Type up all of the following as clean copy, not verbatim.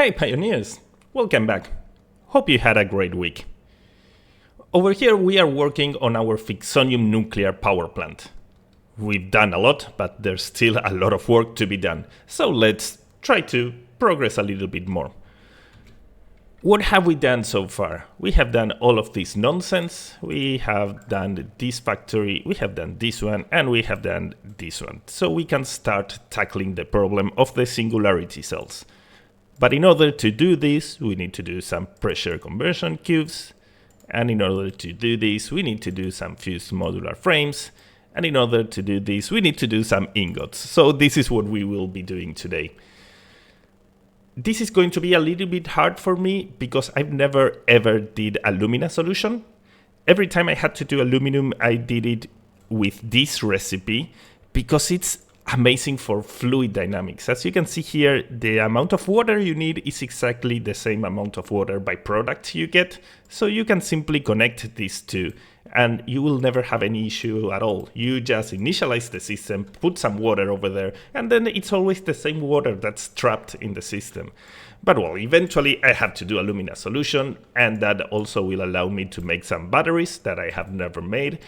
Hey pioneers, welcome back. Hope you had a great week. Over here we are working on our Ficsonium Nuclear Power Plant. We've done a lot, but there's still a lot of work to be done, so let's try to progress a little bit more. What have we done so far? We have done all of this nonsense, we have done this factory, we have done this one, and we have done this one. So we can start tackling the problem of the singularity cells. But in order to do this, we need to do some pressure conversion cubes. And in order to do this, we need to do some fused modular frames. And in order to do this, we need to do some ingots. So this is what we will be doing today. This is going to be a little bit hard for me because I've never ever did Alumina Solution. Every time I had to do aluminum, I did it with this recipe because it's amazing for fluid dynamics. As you can see here, the amount of water you need is exactly the same amount of water by product you get. So you can simply connect these two and you will never have any issue at all. You just initialize the system, put some water over there, and then it's always the same water that's trapped in the system. But well, eventually I have to do Alumina Solution, and that also will allow me to make some batteries that I have never made.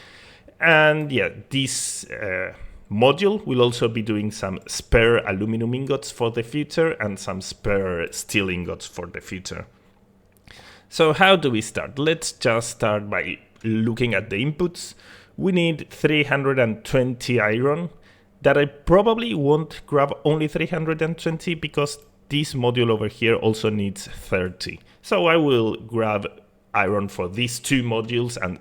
And yeah, this module will also be doing some spare aluminum ingots for the future and some spare steel ingots for the future. So how do we start? Let's just start by looking at the inputs. We need 320 iron. That I probably won't grab only 320 because this module over here also needs 30. So I will grab iron for these two modules and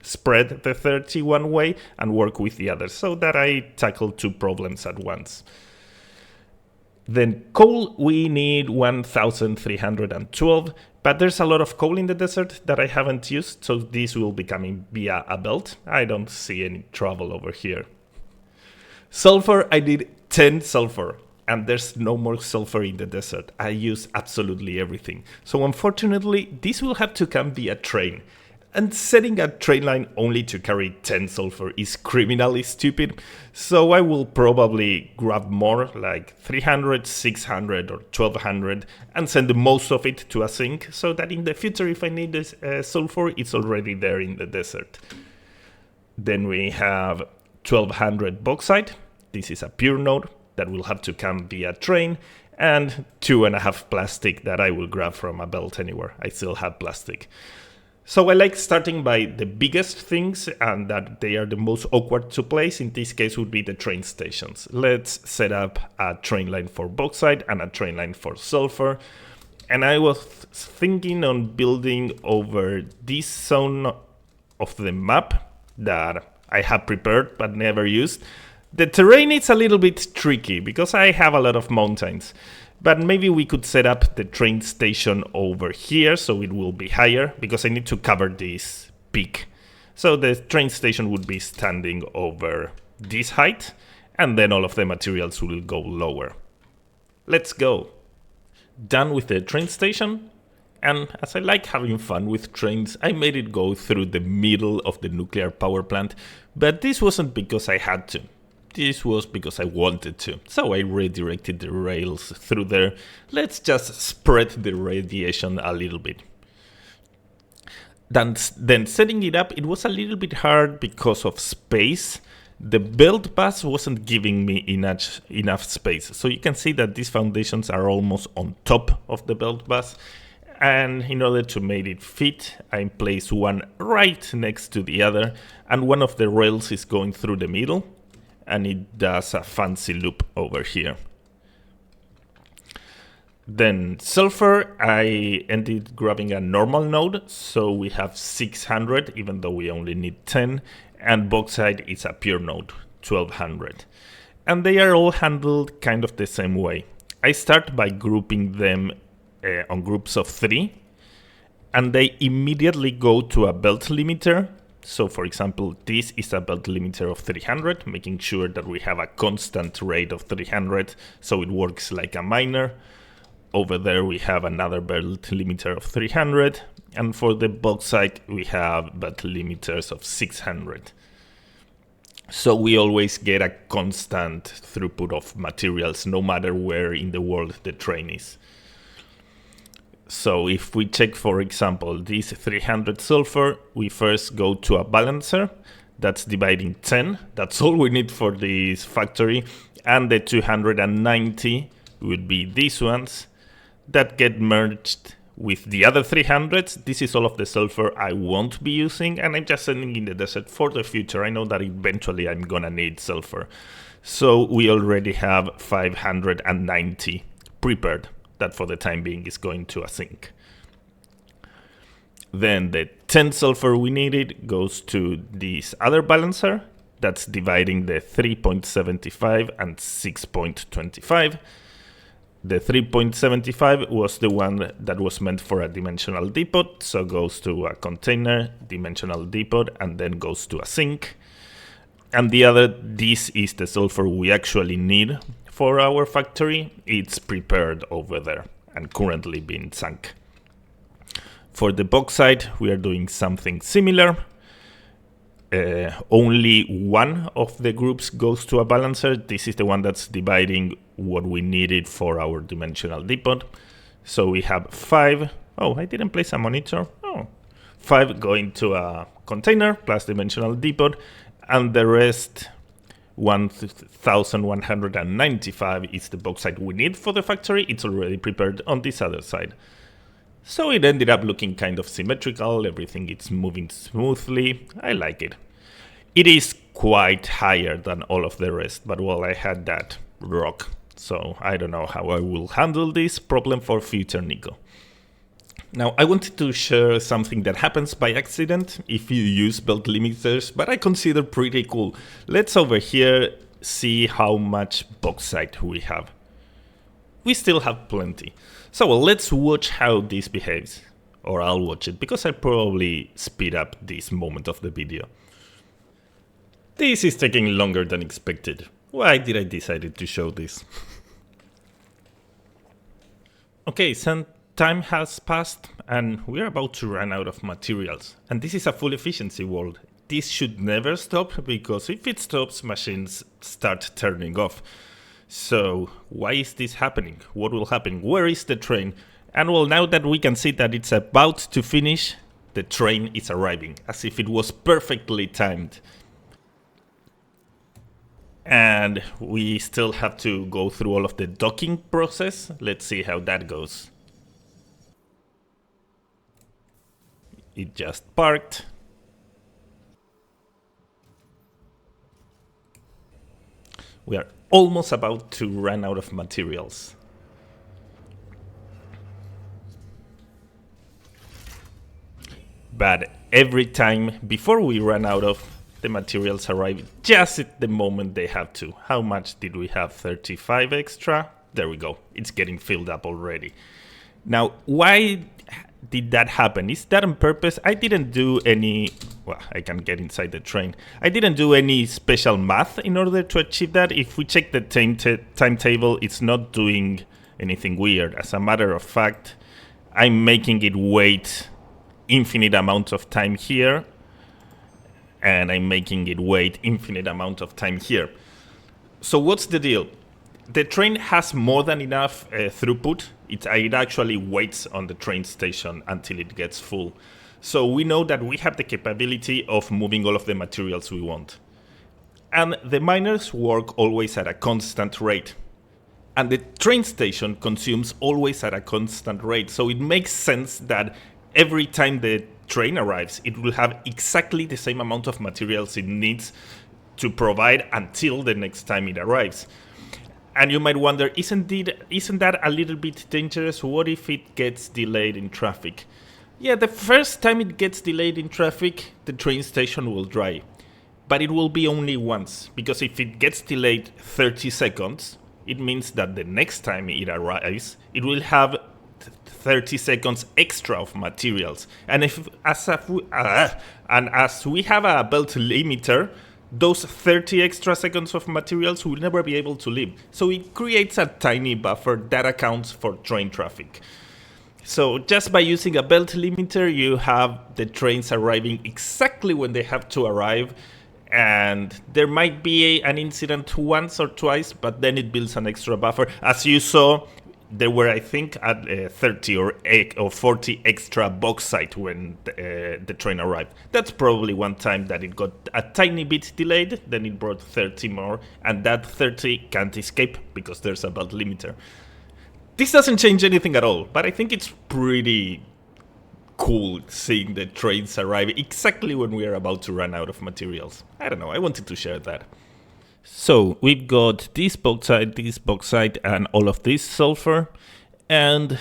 spread the 30 one way and work with the others so that I tackle two problems at once. Then coal, we need 1312, but there's a lot of coal in the desert that I haven't used, so this will be coming via a belt. I don't see any trouble over here. Sulfur, I need 10 sulfur. And there's no more sulfur in the desert. I use absolutely everything. So unfortunately, this will have to come via train. And setting a train line only to carry 10 sulfur is criminally stupid. So I will probably grab more, like 300, 600 or 1200, and send most of it to a sink so that in the future, if I need this sulfur, it's already there in the desert. Then we have 1200 bauxite. This is a pure node that will have to come via train, and 2.5 plastic that I will grab from a belt anywhere. I still have plastic. So I like starting by the biggest things and that they are the most awkward to place. In this case would be the train stations. Let's set up a train line for bauxite and a train line for sulfur. And I was thinking on building over this zone of the map that I have prepared but never used. The terrain is a little bit tricky because I have a lot of mountains, but maybe we could set up the train station over here so it will be higher because I need to cover this peak. So the train station would be standing over this height and then all of the materials will go lower. Let's go. Done with the train station. And as I like having fun with trains, I made it go through the middle of the nuclear power plant, but this wasn't because I had to. This was because I wanted to, so I redirected the rails through there. Let's just spread the radiation a little bit. Then setting it up, it was a little bit hard because of space. The belt bus wasn't giving me enough space. So you can see that these foundations are almost on top of the belt bus. And in order to make it fit, I place one right next to the other. And one of the rails is going through the middle. And it does a fancy loop over here. Then sulfur, I ended grabbing a normal node, so we have 600, even though we only need 10, and bauxite is a pure node, 1200. And they are all handled kind of the same way. I start by grouping them on groups of 3, and they immediately go to a belt limiter. So for example, this is a belt limiter of 300, making sure that we have a constant rate of 300, so it works like a miner. Over there we have another belt limiter of 300, and for the bauxite we have belt limiters of 600. So we always get a constant throughput of materials, no matter where in the world the train is. So if we check, for example, this 300 sulfur, we first go to a balancer that's dividing 10. That's all we need for this factory. And the 290 would be these ones that get merged with the other 300s. This is all of the sulfur I won't be using, and I'm just sending in the desert for the future. I know that eventually I'm gonna need sulfur. So we already have 590 prepared. That for the time being is going to a sink. Then the 10 sulfur we needed goes to this other balancer that's dividing the 3.75 and 6.25. The 3.75 was the one that was meant for a dimensional depot, so goes to a container, dimensional depot, and then goes to a sink. And the other, this is the sulfur we actually need for our factory. It's prepared over there and currently being sunk. For the bauxite, we are doing something similar. Only one of the groups goes to a balancer. This is the one that's dividing what we needed for our dimensional depot. So we have 5. Oh, I didn't place a monitor. Oh, 5 going to a container plus dimensional depot, and the rest 1,195 is the bauxite we need for the factory. It's already prepared on this other side. So it ended up looking kind of symmetrical. Everything is moving smoothly. I like it. It is quite higher than all of the rest, but well, I had that rock. So I don't know how I will handle this problem for future Nico. Now, I wanted to share something that happens by accident if you use belt limiters, but I consider pretty cool. Let's over here see how much bauxite we have. We still have plenty. So let's watch how this behaves. Or I'll watch it, because I probably speed up this moment of the video. This is taking longer than expected. Why did I decide to show this? Okay, some time has passed and we're about to run out of materials. And this is a full efficiency world. This should never stop, because if it stops, machines start turning off. So why is this happening? What will happen? Where is the train? And well, now that we can see that it's about to finish, the train is arriving, as if it was perfectly timed. And we still have to go through all of the docking process. Let's see how that goes. It just parked. We are almost about to run out of materials. But every time before we run out of, the materials arrive just at the moment they have to. How much did we have? 35 extra? There we go. It's getting filled up already. Now, why did that happen? Is that on purpose? I didn't do any... Well, I can get inside the train. I didn't do any special math in order to achieve that. If we check the timetable, it's not doing anything weird. As a matter of fact, I'm making it wait infinite amount of time here, and I'm making it wait infinite amount of time here. So what's the deal? The train has more than enough throughput. It actually waits on the train station until it gets full. So we know that we have the capability of moving all of the materials we want. And the miners work always at a constant rate. And the train station consumes always at a constant rate. So it makes sense that every time the train arrives, it will have exactly the same amount of materials it needs to provide until the next time it arrives. And you might wonder, isn't that a little bit dangerous? What if it gets delayed in traffic? Yeah, the first time it gets delayed in traffic, the train station will dry. But it will be only once, because if it gets delayed 30 seconds, it means that the next time it arrives, it will have 30 seconds extra of materials. And as we have a belt limiter, those 30 extra seconds of materials will never be able to leave. So it creates a tiny buffer that accounts for train traffic. So just by using a belt limiter, you have the trains arriving exactly when they have to arrive. And there might be an incident once or twice, but then it builds an extra buffer. As you saw, there were, I think, at 30 or 40 extra bauxite when the train arrived. That's probably one time that it got a tiny bit delayed, then it brought 30 more, and that 30 can't escape because there's a belt limiter. This doesn't change anything at all, but I think it's pretty cool seeing the trains arrive exactly when we are about to run out of materials. I don't know, I wanted to share that. So we've got this bauxite, and all of this sulfur. And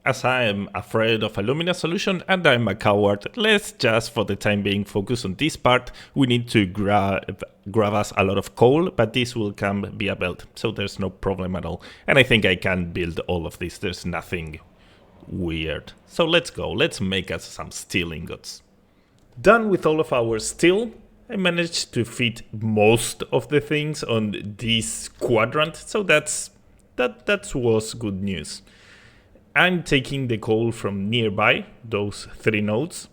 as I am afraid of Alumina Solution and I'm a coward, let's just for the time being focus on this part. We need to grab us a lot of coal, but this will come via belt, so there's no problem at all. And I think I can build all of this, there's nothing weird. So let's go, let's make us some steel ingots. Done with all of our steel. I managed to fit most of the things on this quadrant, so that was good news. I'm taking the coal from nearby, those 3 nodes,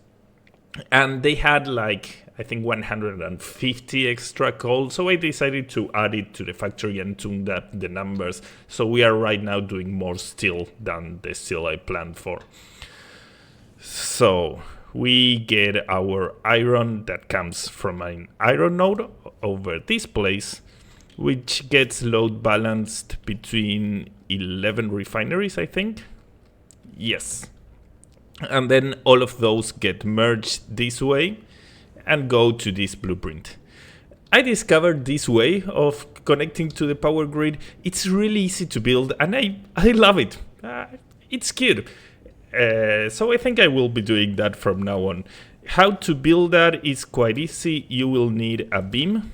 and they had like, I think 150 extra coal, so I decided to add it to the factory and tune up the numbers. So we are right now doing more steel than the steel I planned for. So we get our iron that comes from an iron node over this place, which gets load balanced between 11 refineries, I think. Yes. And then all of those get merged this way and go to this blueprint. I discovered this way of connecting to the power grid. It's really easy to build and I love it. It's cute. So I think I will be doing that from now on. How to build that is quite easy. You will need a beam.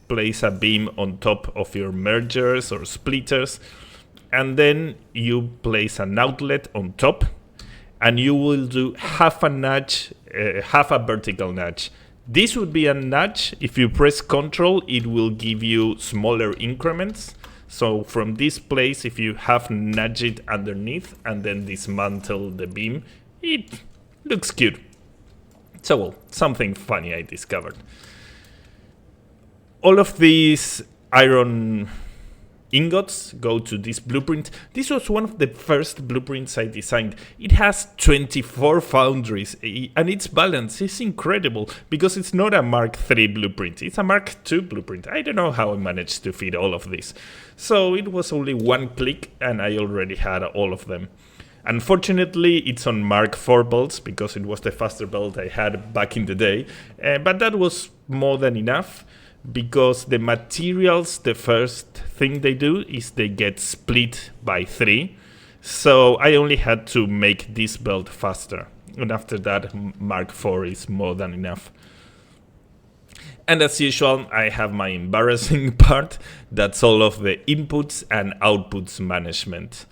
Place a beam on top of your mergers or splitters. And then you place an outlet on top. And you will do half a notch, half a vertical notch. This would be a notch. If you press Ctrl, it will give you smaller increments. So from this place, if you have nudge it underneath and then dismantle the beam, it looks cute. So well, something funny I discovered. All of these iron ingots go to this blueprint. This was one of the first blueprints I designed. It has 24 foundries and its balance is incredible because it's not a Mark III blueprint, it's a Mark II blueprint. I don't know how I managed to fit all of this. So it was only one click and I already had all of them. Unfortunately, it's on Mark IV belts because it was the faster belt I had back in the day, but that was more than enough. Because the materials, the first thing they do is they get split by 3. So I only had to make this belt faster. And after that, Mark IV is more than enough. And as usual, I have my embarrassing part. That's all of the inputs and outputs management.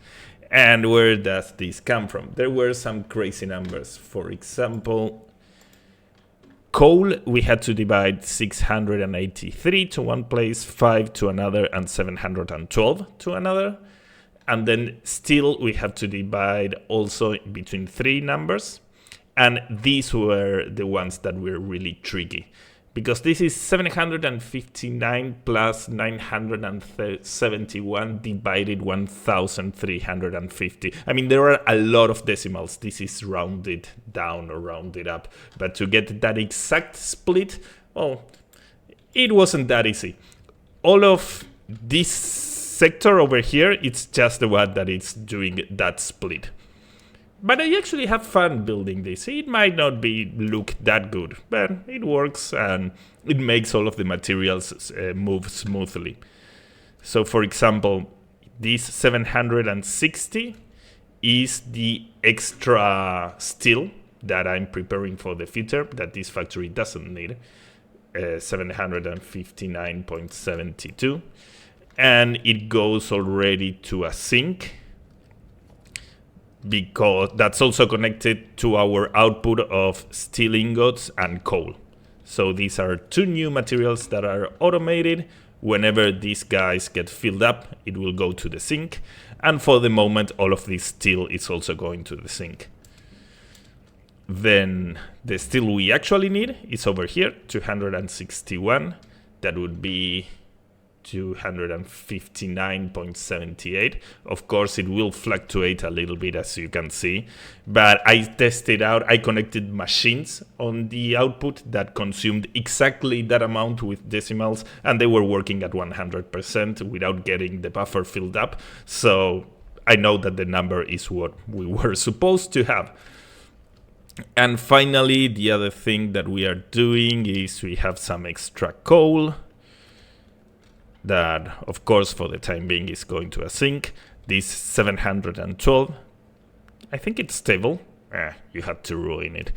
And where does this come from? There were some crazy numbers. For example, coal, we had to divide 683 to one place, 5 to another, and 712 to another. And then steel, we had to divide also between 3 numbers. And these were the ones that were really tricky. Because this is 759 plus 971 divided 1350. I mean, there are a lot of decimals. This is rounded down or rounded up. But to get that exact split, well, it wasn't that easy. All of this sector over here, it's just the one that is doing that split. But I actually have fun building this. It might not look that good, but it works and it makes all of the materials move smoothly. So for example, this 760 is the extra steel that I'm preparing for the future that this factory doesn't need. 759.72. And it goes already to a sink, because that's also connected to our output of steel ingots and coal. So these are 2 new materials that are automated. Whenever these guys get filled up, it will go to the sink. And for the moment, all of this steel is also going to the sink. Then the steel we actually need is over here, 261. That would be 259.78. Of course, it will fluctuate a little bit, as you can see, but I tested out, I connected machines on the output that consumed exactly that amount with decimals, and they were working at 100% without getting the buffer filled up. So I know that the number is what we were supposed to have. And finally, the other thing that we are doing is we have some extra coal that, of course, for the time being is going to async. This 712, I think it's stable. You had to ruin it.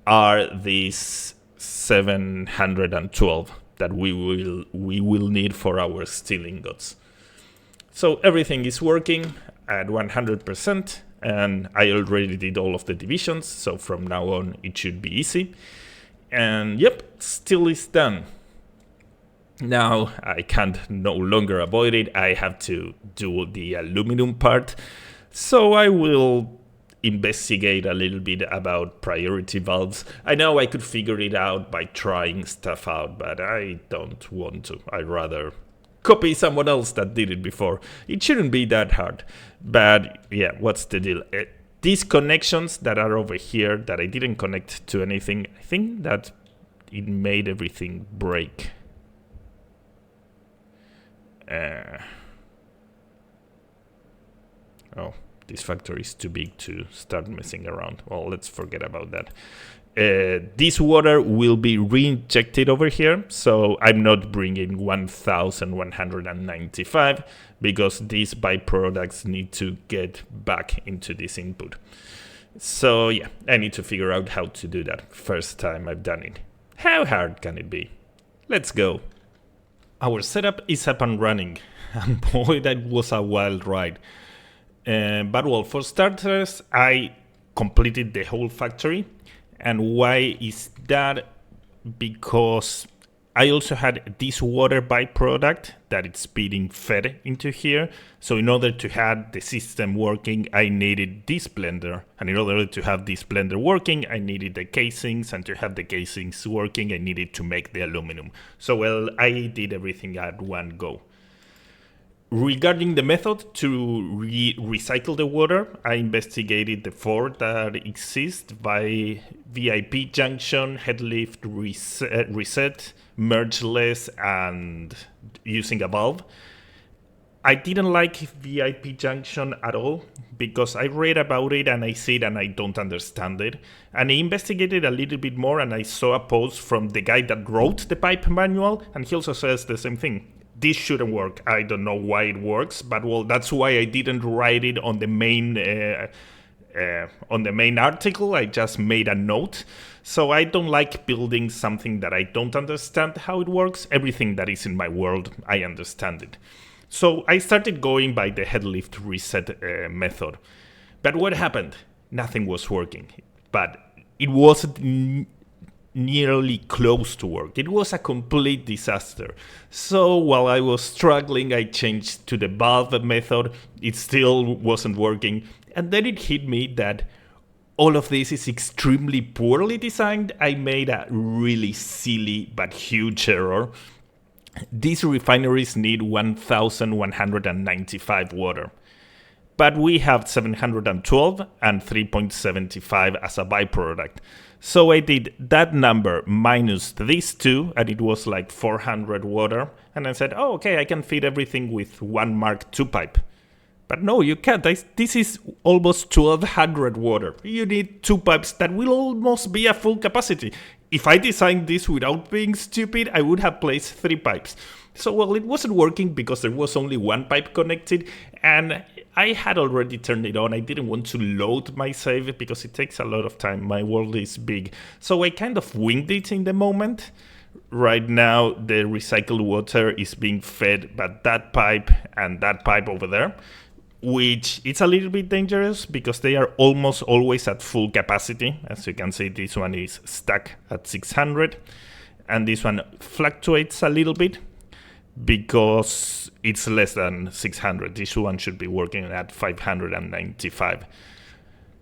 Are these 712 that we will need for our steel ingots. So everything is working at 100%. And I already did all of the divisions, so from now on it should be easy. And yep, still is done. Now I can't no longer avoid it. I have to do the aluminum part. So I will investigate a little bit about priority valves. I know I could figure it out by trying stuff out, but I don't want to. I'd rather copy someone else that did it before. It shouldn't be that hard. But yeah, what's the deal? These connections that are over here that I didn't connect to anything, I think that it made everything break. Oh, this factory is too big to start messing around. Well, let's forget about that. This water will be re-injected over here, so I'm not bringing 1195 because these byproducts need to get back into this input. So yeah, I need to figure out how to do that. First time I've done it. How hard can it be? Let's go. Our setup is up and running, and boy, that was a wild ride. But well, for starters, I completed the whole factory. And why is that? Because I also had this water byproduct that it's being fed into here. So in order to have the system working, I needed this blender. And in order to have this blender working, I needed the casings. And to have the casings working, I needed to make the aluminum. So well, I did everything at one go. Regarding the method to recycle the water, I investigated the four that exist by VIP Junction, Head Lift Reset, Mergeless, and using a valve. I didn't like VIP Junction at all because I read about it and I see it and I don't understand it. And I investigated a little bit more and I saw a post from the guy that wrote the pipe manual, and he also says the same thing. This shouldn't work. I don't know why it works, but well, that's why I didn't write it on the main article. I just made a note. So I don't like building something that I don't understand how it works. Everything that is in my world, I understand it. So I started going by the head lift reset method. But what happened? Nothing was working. But it wasn't nearly close to work. It was a complete disaster. So while I was struggling, I changed to the valve method. It still wasn't working. And then it hit me that all of this is extremely poorly designed. I made a really silly but huge error. These refineries need 1,195 water. But we have 712 and 3.75 as a byproduct. So I did that number minus these two, and it was like 400 water. And I said, oh, okay, I can feed everything with one Mark II pipe. But no, you can't. This is almost 1,200 water. You need two pipes that will almost be at full capacity. If I designed this without being stupid, I would have placed 3 pipes. So, well, it wasn't working because there was only one pipe connected, and I had already turned it on. I didn't want to load my save because it takes a lot of time. My world is big. So I kind of winged it in the moment. Right now, the recycled water is being fed by that pipe and that pipe over there, which is a little bit dangerous because they are almost always at full capacity. As you can see, this one is stuck at 600, and this one fluctuates a little bit because it's less than 600. This one should be working at 595.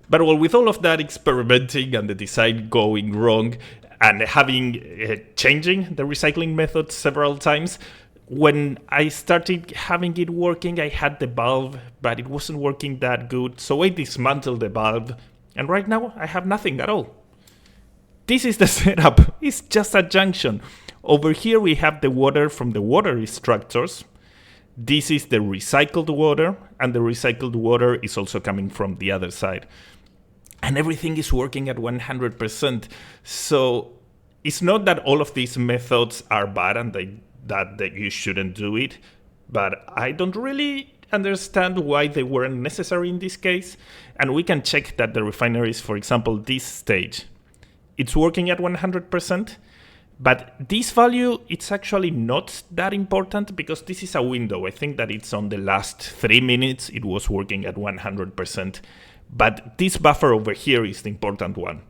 But well, with all of that experimenting and the design going wrong and having changing the recycling method several times, When I started having it working, I had the valve, but it wasn't working that good. So I dismantled the valve, and right now I have nothing at all. This is the setup. It's just a junction. Over here we have the water from the water extractors. This is the recycled water, and the recycled water is also coming from the other side. And everything is working at 100%. So it's not that all of these methods are bad and that you shouldn't do it, but I don't really understand why they weren't necessary in this case. And we can check that the refineries, for example, this stage, it's working at 100%, but this value, it's actually not that important because this is a window. I think that it's on the last 3 minutes, it was working at 100%. But this buffer over here is the important one.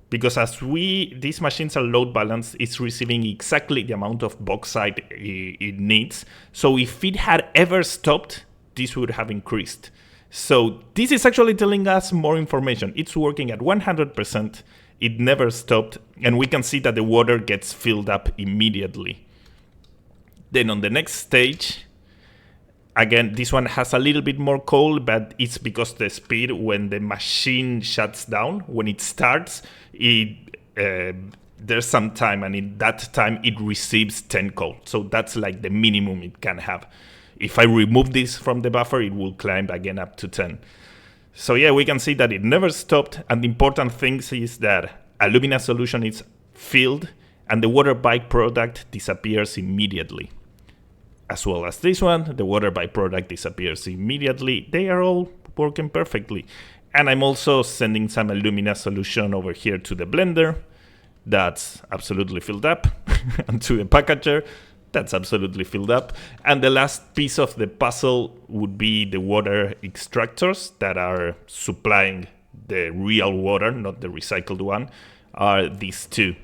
Because as these machines are load balanced, it's receiving exactly the amount of bauxite it needs. So if it had ever stopped, this would have increased. So this is actually telling us more information. It's working at 100%, it never stopped, and we can see that the water gets filled up immediately. Then on the next stage, again, this one has a little bit more coal, but it's because the speed when the machine shuts down, when it starts, there's some time, and in that time it receives 10 coal. So that's like the minimum it can have. If I remove this from the buffer, it will climb again up to 10. So yeah, we can see that it never stopped, and the important thing is that Alumina Solution is filled, and the water byproduct disappears immediately. As well as this one, the water byproduct disappears immediately. They are all working perfectly. And I'm also sending some Alumina Solution over here to the blender. That's absolutely filled up. And to the packager, that's absolutely filled up. And the last piece of the puzzle would be the water extractors that are supplying the real water, not the recycled one, are these two.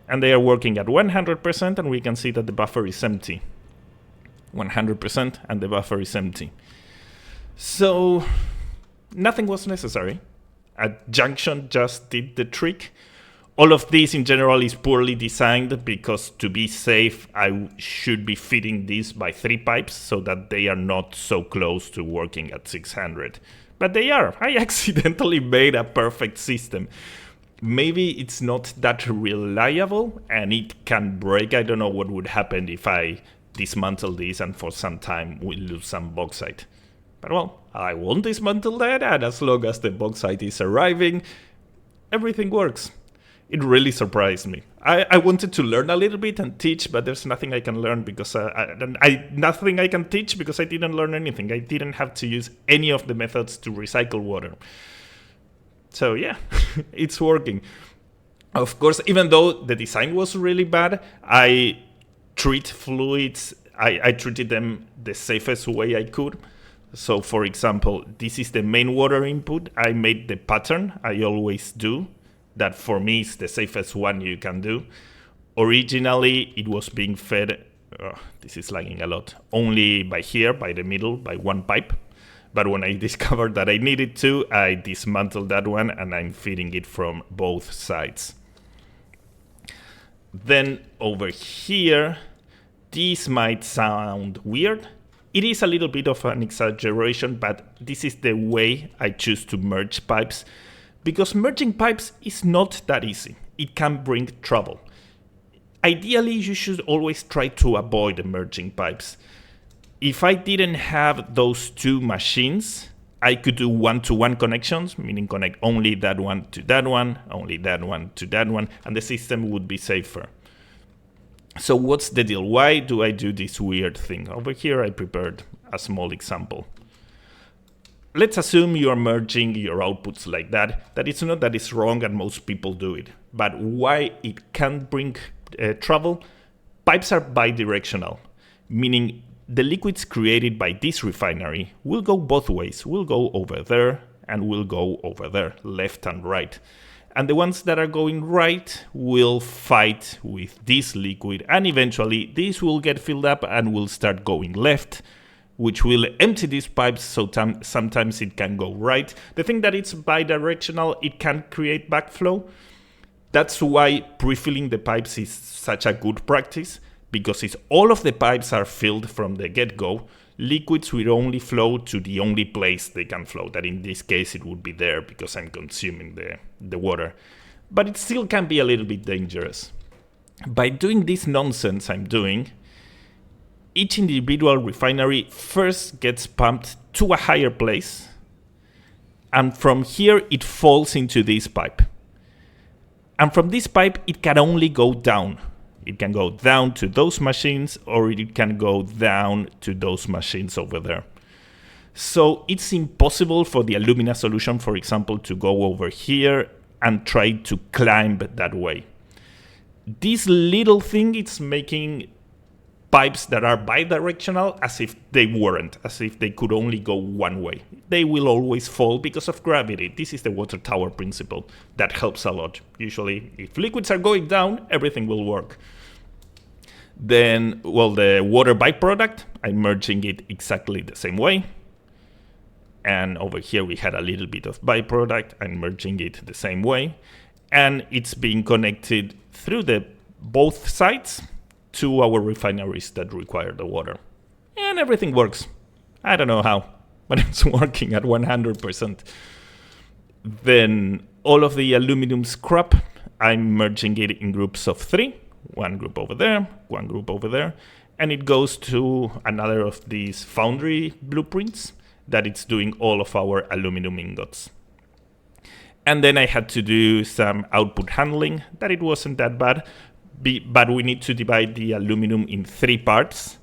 And they are working at 100%, and we can see that the buffer is empty. 100%, and the buffer is empty. So nothing was necessary. A junction just did the trick. All of this in general is poorly designed because to be safe, I should be feeding this by 3 pipes so that they are not so close to working at 600. But they are. I accidentally made a perfect system. Maybe it's not that reliable and it can break. I don't know what would happen if I dismantle this and for some time we lose some bauxite. But well, I won't dismantle that, and as long as the bauxite is arriving, everything works. It really surprised me. I wanted to learn a little bit and teach, but there's nothing I can learn because nothing I can teach because I didn't learn anything. I didn't have to use any of the methods to recycle water. So yeah, it's working. Of course, even though the design was really bad, I treat fluids, I treated them the safest way I could. So for example, this is the main water input. I made the pattern, I always do. That for me is the safest one you can do. Originally, it was being fed, this is lagging a lot, only by here, by the middle, by 1 pipe. But when I discovered that I needed to, I dismantled that one and I'm feeding it from both sides. Then over here, this might sound weird. It is a little bit of an exaggeration, but this is the way I choose to merge pipes. Because merging pipes is not that easy. It can bring trouble. Ideally, you should always try to avoid merging pipes. If I didn't have those 2 machines, I could do one-to-one connections, meaning connect only that one to that one, only that one to that one, and the system would be safer. So what's the deal? Why do I do this weird thing? Over here, I prepared a small example. Let's assume you are merging your outputs like that it's not that it's wrong and most people do it. But why it can bring trouble? Pipes are bidirectional, meaning the liquids created by this refinery will go both ways. Will go over there and will go over there, left and right. And the ones that are going right will fight with this liquid, and eventually this will get filled up and will start going left, which will empty these pipes, so sometimes it can go right. The thing that it's bidirectional, it can create backflow. That's why pre-filling the pipes is such a good practice, because if all of the pipes are filled from the get-go, liquids will only flow to the only place they can flow. That in this case, it would be there because I'm consuming the water. But it still can be a little bit dangerous. By doing this nonsense I'm doing, each individual refinery first gets pumped to a higher place, and from here it falls into this pipe. And from this pipe, it can only go down. It can go down to those machines, or it can go down to those machines over there. So it's impossible for the Alumina solution, for example, to go over here and try to climb that way. This little thing is making pipes that are bidirectional as if they weren't, as if they could only go one way. They will always fall because of gravity. This is the water tower principle. That helps a lot. Usually, if liquids are going down, everything will work. Then, well, the water byproduct, I'm merging it exactly the same way. And over here we had a little bit of byproduct. I'm merging it the same way. And it's being connected through both sides to our refineries that require the water. And everything works. I don't know how, but it's working at 100%. Then all of the aluminum scrap, I'm merging it in groups of 3. One group over there, one group over there. And it goes to another of these foundry blueprints that it's doing all of our aluminum ingots. And then I had to do some output handling, that it wasn't that bad. But we need to divide the aluminum in 3 parts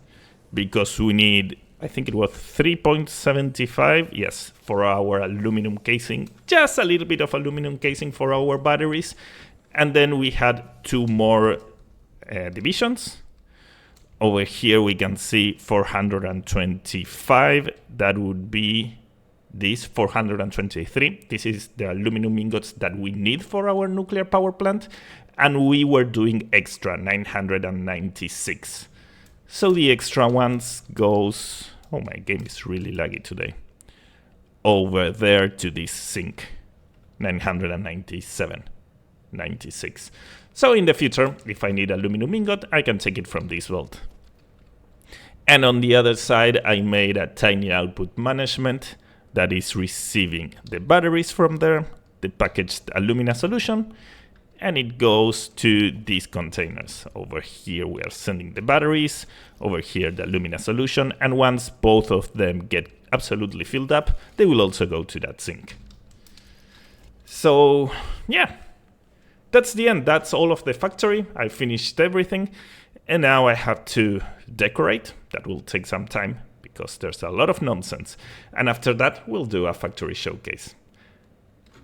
because we need, I think it was 3.75, yes, for our aluminum casing, just a little bit of aluminum casing for our batteries. And then we had 2 more divisions. Over here we can see 425, that would be this 423. This is the aluminum ingots that we need for our nuclear power plant. And we were doing extra 996. So the extra ones goes, oh, my game is really laggy today, over there to this sink, 997, 96. So in the future, if I need aluminum ingot, I can take it from this vault. And on the other side, I made a tiny output management that is receiving the batteries from there, the packaged Alumina solution, and it goes to these containers. Over here we are sending the batteries, over here the Alumina solution, and once both of them get absolutely filled up, they will also go to that sink. So yeah, that's the end. That's all of the factory. I finished everything, and now I have to decorate. That will take some time because there's a lot of nonsense. And after that, we'll do a factory showcase.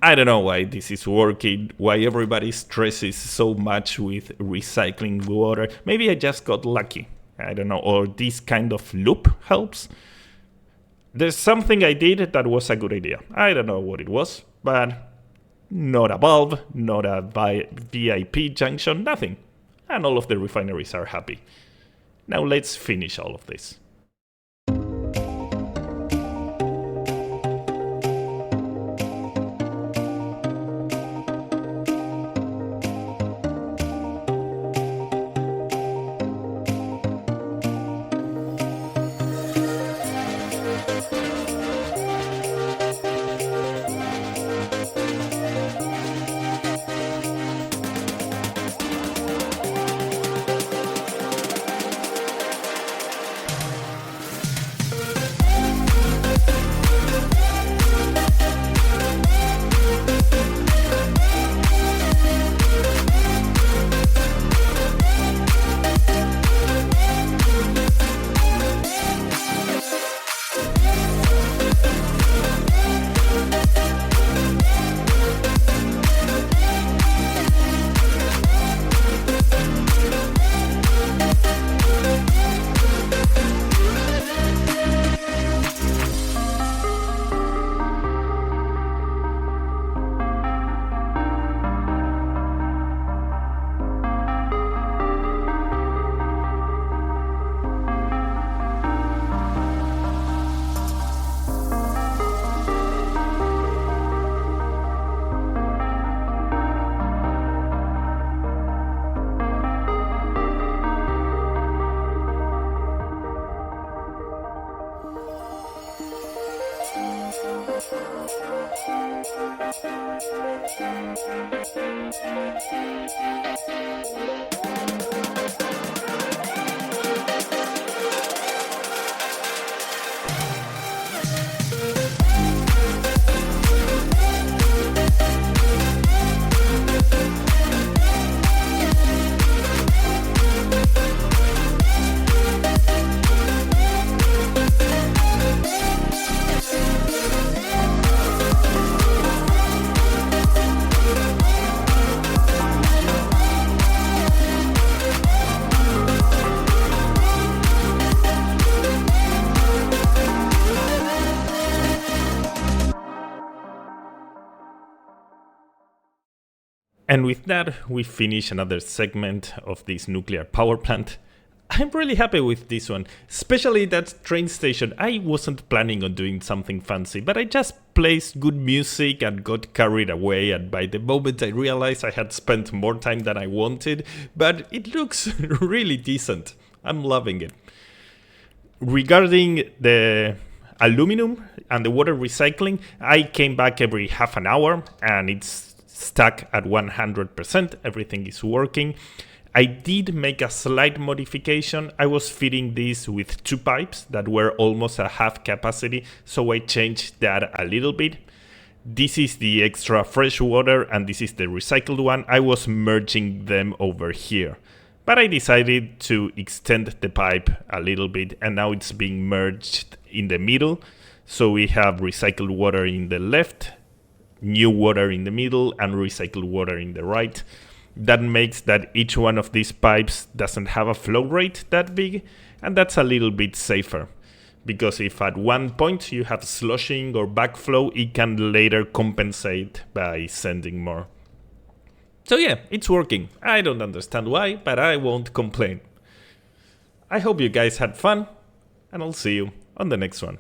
I don't know why this is working, why everybody stresses so much with recycling water. Maybe I just got lucky. I don't know, or this kind of loop helps. There's something I did that was a good idea. I don't know what it was, but not a bulb, not a VIP junction, nothing. And all of the refineries are happy. Now let's finish all of this. And with that, we finish another segment of this nuclear power plant. I'm really happy with this one, especially that train station. I wasn't planning on doing something fancy, but I just placed good music and got carried away, and by the moment I realized I had spent more time than I wanted, but it looks really decent. I'm loving it. Regarding the aluminum and the water recycling, I came back every half an hour and it's stuck at 100%. Everything is working. I did make a slight modification. I was feeding this with 2 pipes that were almost at half capacity, so I changed that a little bit. This is the extra fresh water and this is the recycled one. I was merging them over here, but I decided to extend the pipe a little bit and now it's being merged in the middle. So we have recycled water in the left, new water in the middle, and recycled water in the right. That makes that each one of these pipes doesn't have a flow rate that big, and that's a little bit safer. Because if at one point you have sloshing or backflow, it can later compensate by sending more. So yeah, it's working. I don't understand why, but I won't complain. I hope you guys had fun, and I'll see you on the next one.